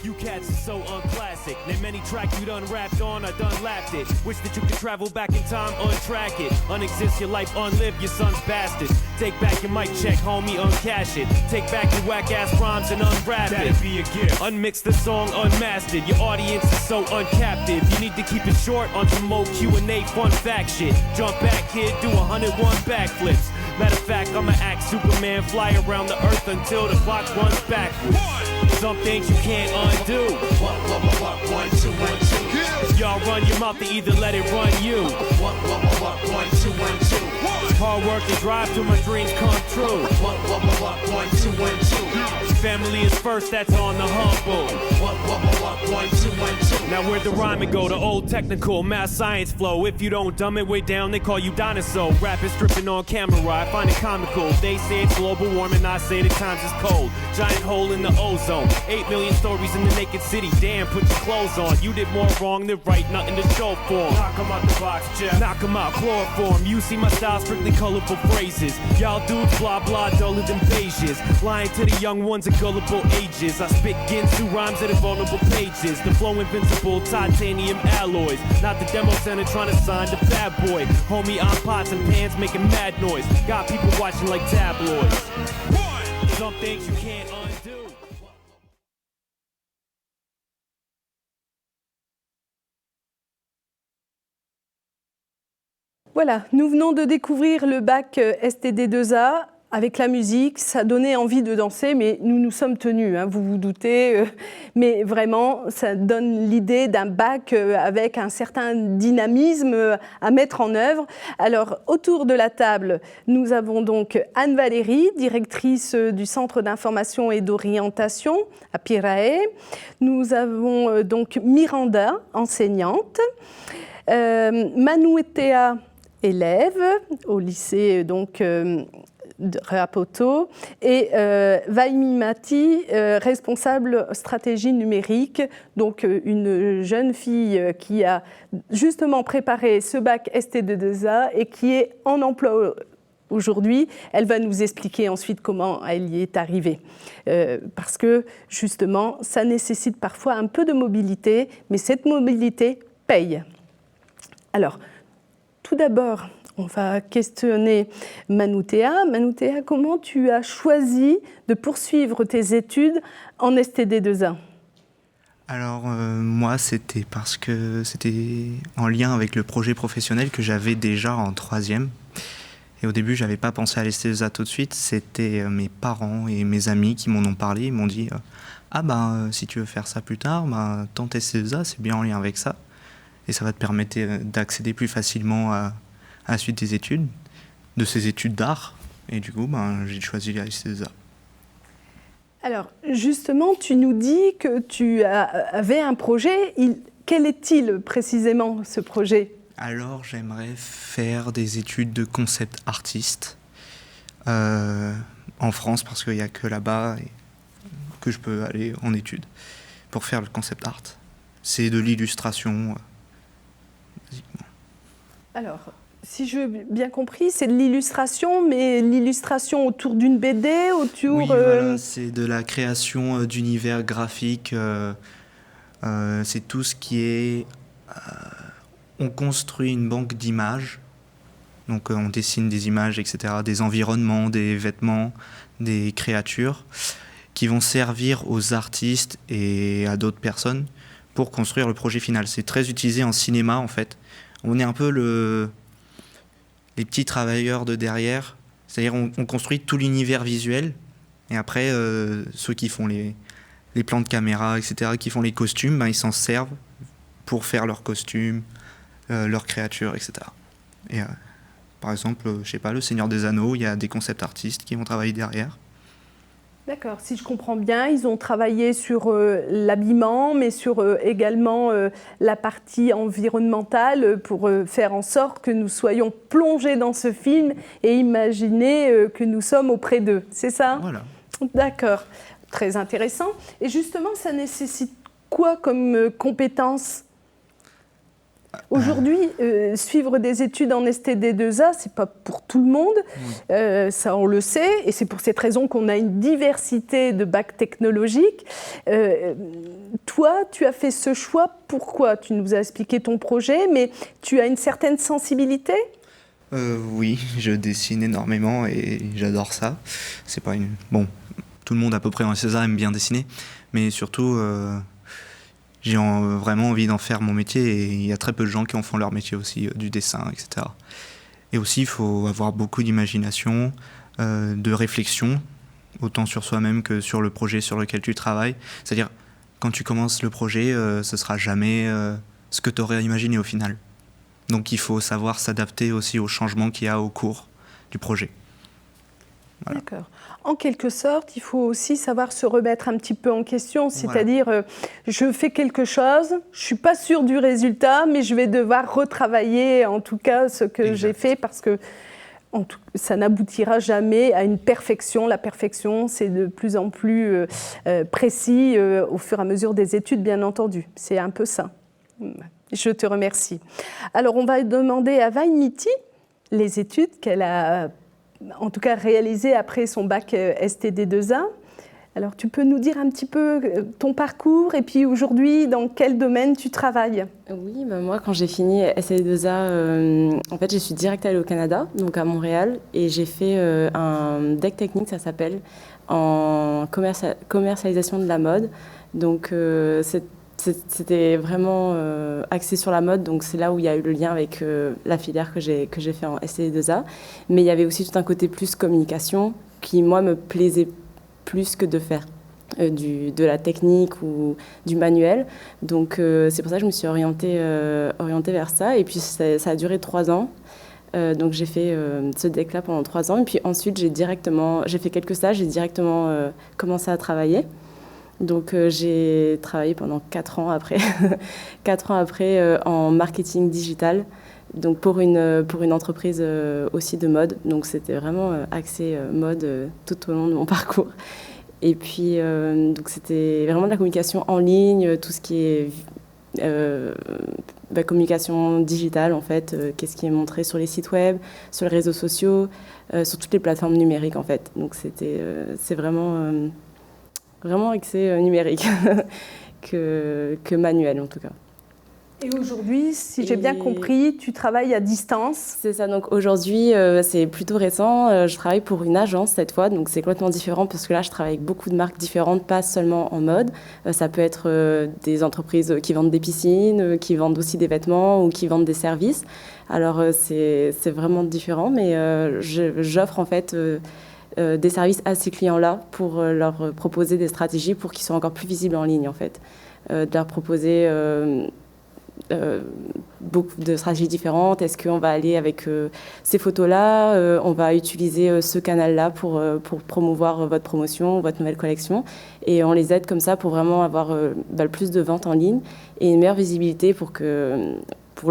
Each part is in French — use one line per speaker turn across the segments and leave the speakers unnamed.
You cats are so unclassic. Name many tracks you done rapped on, I done lapped it. Wish that you could travel back in time, untrack it. Unexist your life, unlive your son's bastard. Take back your mic check, homie, uncash it. Take back your whack-ass rhymes and unwrap it. That'd be a gift. Unmix the song, unmastered. Your audience is so uncaptive. You need to keep it short on some more Q&A fun fact shit. Jump back, kid, do 101 backflips. Matter of fact, I'ma act Superman, fly around the earth until the clock runs backwards. Some things you can't undo.
What, 1, 2, 1, 2.
Y'all run your mouth to either let it run you.
What, 1, 2, 1, 2.
Hard work and drive till my dreams come true.
What, 1, 2, 1, 2.
Family is first, that's on the humble.
What, 1, 2, 1, 2.
Now where'd the rhyming go? The old technical math science flow. If you don't dumb it way down, they call you dinosaur. Rappers stripping on camera, I find it comical. They say it's global warming, I say the times is cold. Giant hole in the ozone. 8 million stories in the naked city. Damn, put your clothes on. You did more wrong than right, nothing to show for. Knock 'em out the box, Jeff. Knock 'em out, chloroform. You see my style, strictly colorful phrases. Y'all dudes, blah blah, duller than pages. Lying to the young ones at gullible ages. I spit Ginsu rhymes at vulnerable pages. The flow invincible, titanium alloys. Not the demo center trying to sign the bad boy. Homie, I'm pots and pans making mad noise. Got people watching like tabloids. Some things you can't undo.
Voilà, nous venons de découvrir le bac STD2A avec la musique. Ça donnait envie de danser, mais nous nous sommes tenus, hein, vous vous doutez. Mais vraiment, ça donne l'idée d'un bac avec un certain dynamisme à mettre en œuvre. Alors, autour de la table, nous avons donc Anne-Valérie, directrice du Centre d'information et d'orientation à Pirae. Nous avons donc Miranda, enseignante. Manutea, élève au lycée donc, de Rapoto, et Vaimi Mati, responsable stratégie numérique, donc une jeune fille qui a justement préparé ce bac ST2A et qui est en emploi aujourd'hui. Elle va nous expliquer ensuite comment elle y est arrivée. Parce que justement, ça nécessite parfois un peu de mobilité, mais cette mobilité paye. Alors, tout d'abord, on va questionner Manutea. Manutea, comment tu as choisi de poursuivre tes études en STD2A ?
Alors, moi, c'était parce que c'était en lien avec le projet professionnel que j'avais déjà en 3e. Et au début, je n'avais pas pensé à l'ST2A tout de suite. C'était mes parents et mes amis qui m'en ont parlé. Ils m'ont dit « Ah ben, si tu veux faire ça plus tard, ben, tente ST2A, c'est bien en lien avec ça. Et ça va te permettre d'accéder plus facilement à la suite des études, de ces études d'art. Et du coup, ben, j'ai choisi la ST2A. »
Alors, justement, tu nous dis que tu avais un projet. Quel est-il précisément, ce projet ?
Alors, j'aimerais faire des études de concept artiste en France, parce qu'il n'y a que là-bas que je peux aller en études pour faire le concept art. C'est de l'illustration, basiquement.
Alors, si j'ai bien compris, c'est de l'illustration, mais l'illustration autour d'une BD, autour...
Oui, voilà, c'est de la création d'univers graphiques. C'est tout ce qui est... on construit une banque d'images. Donc on dessine des images, etc., des environnements, des vêtements, des créatures qui vont servir aux artistes et à d'autres personnes pour construire le projet final. C'est très utilisé en cinéma, en fait. On est un peu les petits travailleurs de derrière. C'est-à-dire on construit tout l'univers visuel. Et après, ceux qui font les plans de caméra, etc., qui font les costumes, ben, ils s'en servent pour faire leurs costumes, leurs créatures, etc. Et par exemple, je sais pas, le Seigneur des Anneaux, il y a des concept artistes qui vont travailler derrière.
D'accord, si je comprends bien, ils ont travaillé sur l'habillement, mais sur également la partie environnementale pour faire en sorte que nous soyons plongés dans ce film et imaginer que nous sommes auprès d'eux. C'est ça ?
Voilà.
D'accord, très intéressant. Et justement, ça nécessite quoi comme compétences ? Aujourd'hui, suivre des études en STD2A, c'est pas pour tout le monde, ça on le sait, et c'est pour cette raison qu'on a une diversité de bacs technologiques. Toi, tu as fait ce choix, pourquoi? Tu nous as expliqué ton projet, mais tu as une certaine sensibilité?
Oui, je dessine énormément et j'adore ça. C'est pas une... Bon, tout le monde à peu près en César aime bien dessiner, mais surtout... j'ai vraiment envie d'en faire mon métier et il y a très peu de gens qui en font leur métier aussi, du dessin, etc. Et aussi, il faut avoir beaucoup d'imagination, de réflexion, autant sur soi-même que sur le projet sur lequel tu travailles. C'est-à-dire, quand tu commences le projet, ce ne sera jamais ce que tu aurais imaginé au final. Donc il faut savoir s'adapter aussi aux changements qu'il y a au cours du projet. Voilà.
D'accord. En quelque sorte, il faut aussi savoir se remettre un petit peu en question, c'est-à-dire je fais quelque chose, je ne suis pas sûre du résultat, mais je vais devoir retravailler en tout cas ce que j'ai fait parce que ça n'aboutira jamais à une perfection. La perfection, c'est de plus en plus précis au fur et à mesure des études, bien entendu. C'est un peu ça. Je te remercie. Alors, on va demander à Vaimiti les études qu'elle a en tout cas réalisé après son bac STD2A. Alors, tu peux nous dire un petit peu ton parcours et puis aujourd'hui, dans quel domaine tu travailles?
Oui, moi, quand j'ai fini STD2A, en fait, je suis direct allée au Canada, donc à Montréal, et j'ai fait un deck technique, ça s'appelle, en commercialisation de la mode. Donc, c'était vraiment axé sur la mode, donc c'est là où il y a eu le lien avec la filière que j'ai fait en STD2A. Mais il y avait aussi tout un côté plus communication qui, moi, me plaisait plus que de faire de la technique ou du manuel. Donc c'est pour ça que je me suis orientée vers ça. Et puis ça a duré 3 ans. Donc j'ai fait ce deck-là pendant 3 ans. Et puis ensuite, j'ai fait quelques stages, j'ai directement commencé à travailler. Donc j'ai travaillé pendant 4 ans après, 4 ans après en marketing digital, donc pour une entreprise aussi de mode. Donc c'était vraiment axé mode tout au long de mon parcours. Et puis donc c'était vraiment de la communication en ligne, tout ce qui est communication digitale en fait, qu'est-ce qui est montré sur les sites web, sur les réseaux sociaux, sur toutes les plateformes numériques en fait. Donc c'est vraiment axé numérique que manuel en tout cas.
Et aujourd'hui, si j'ai bien compris, tu travailles à distance.
C'est ça, donc aujourd'hui, c'est plutôt récent. Je travaille pour une agence cette fois, donc c'est complètement différent parce que là, je travaille avec beaucoup de marques différentes, pas seulement en mode. Ça peut être des entreprises qui vendent des piscines, qui vendent aussi des vêtements ou qui vendent des services. Alors, c'est vraiment différent, mais j'offre en fait des services à ces clients-là pour leur proposer des stratégies pour qu'ils soient encore plus visibles en ligne, en fait. De leur proposer beaucoup de stratégies différentes. Est-ce qu'on va aller avec ces photos-là, on va utiliser ce canal-là pour promouvoir votre promotion, votre nouvelle collection, et on les aide comme ça pour vraiment avoir le plus de ventes en ligne et une meilleure visibilité pour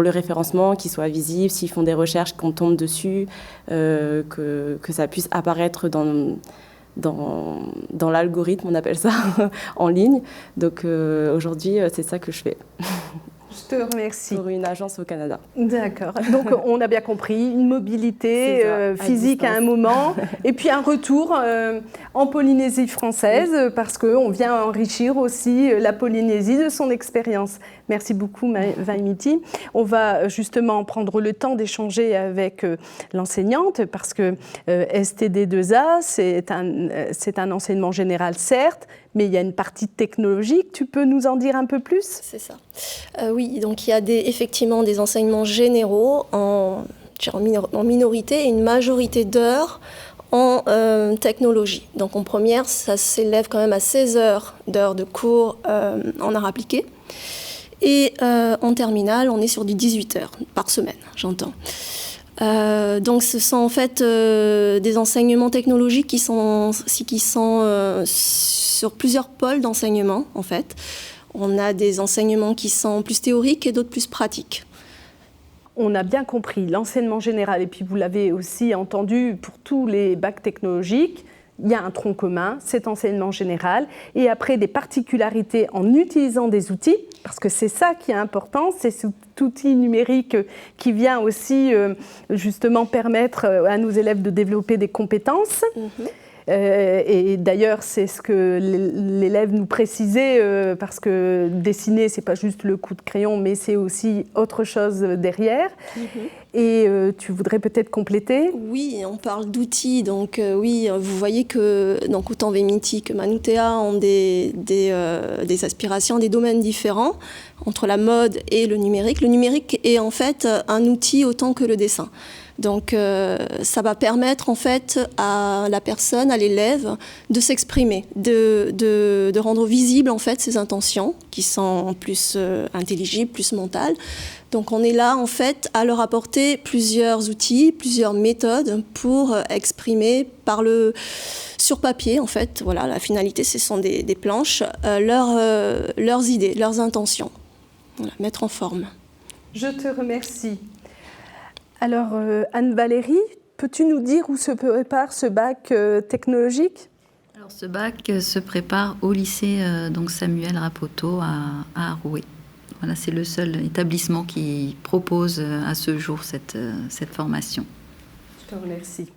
le référencement, qu'il soit visible, s'ils font des recherches, qu'on tombe dessus, que ça puisse apparaître dans l'algorithme, on appelle ça, en ligne. Donc aujourd'hui, c'est ça que je fais.
Je te remercie.
Pour une agence au Canada.
D'accord. Donc, on a bien compris, une mobilité physique à un moment, et puis un retour en Polynésie française, parce qu'on vient enrichir aussi la Polynésie de son expérience. Merci beaucoup, Vaimiti. On va justement prendre le temps d'échanger avec l'enseignante, parce que STD2A, c'est un enseignement général, certes, mais il y a une partie technologique. Tu peux nous en dire un peu plus?
C'est ça. Oui, donc il y a effectivement des enseignements généraux en minorité et une majorité d'heures en technologie. Donc en première, ça s'élève quand même à 16 heures d'heures de cours en art appliqué. Et en terminale, on est sur du 18 heures par semaine, j'entends. Donc ce sont en fait des enseignements technologiques qui sont sur plusieurs pôles d'enseignement en fait. On a des enseignements qui sont plus théoriques et d'autres plus pratiques.
On a bien compris l'enseignement général, et puis vous l'avez aussi entendu pour tous les bacs technologiques, il y a un tronc commun, cet enseignement général, et après des particularités en utilisant des outils, parce que c'est ça qui est important, c'est cet outil numérique qui vient aussi justement permettre à nos élèves de développer des compétences. Et d'ailleurs, c'est ce que l'élève nous précisait, parce que dessiner, c'est pas juste le coup de crayon, mais c'est aussi autre chose derrière. Et tu voudrais peut-être compléter ?
Oui, on parle d'outils, donc oui, vous voyez que donc, autant Vemiti que Manutea ont des aspirations, des domaines différents entre la mode et le numérique. Le numérique est en fait un outil autant que le dessin. Donc ça va permettre en fait à la personne, à l'élève, de s'exprimer, de rendre visibles en fait ses intentions qui sont plus intelligibles, plus mentales. Donc on est là en fait à leur apporter plusieurs outils, plusieurs méthodes pour exprimer sur papier en fait. Voilà, la finalité ce sont des planches, leurs idées, leurs intentions. Voilà, mettre en forme.
Je te remercie. Alors, Anne-Valérie, peux-tu nous dire où se prépare ce bac technologique ?
Alors, ce bac se prépare au lycée donc Samuel Rapoto à Arouet. Voilà, c'est le seul établissement qui propose à ce jour cette formation.
Je te remercie.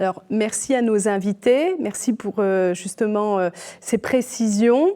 Alors, merci à nos invités, merci pour justement ces précisions.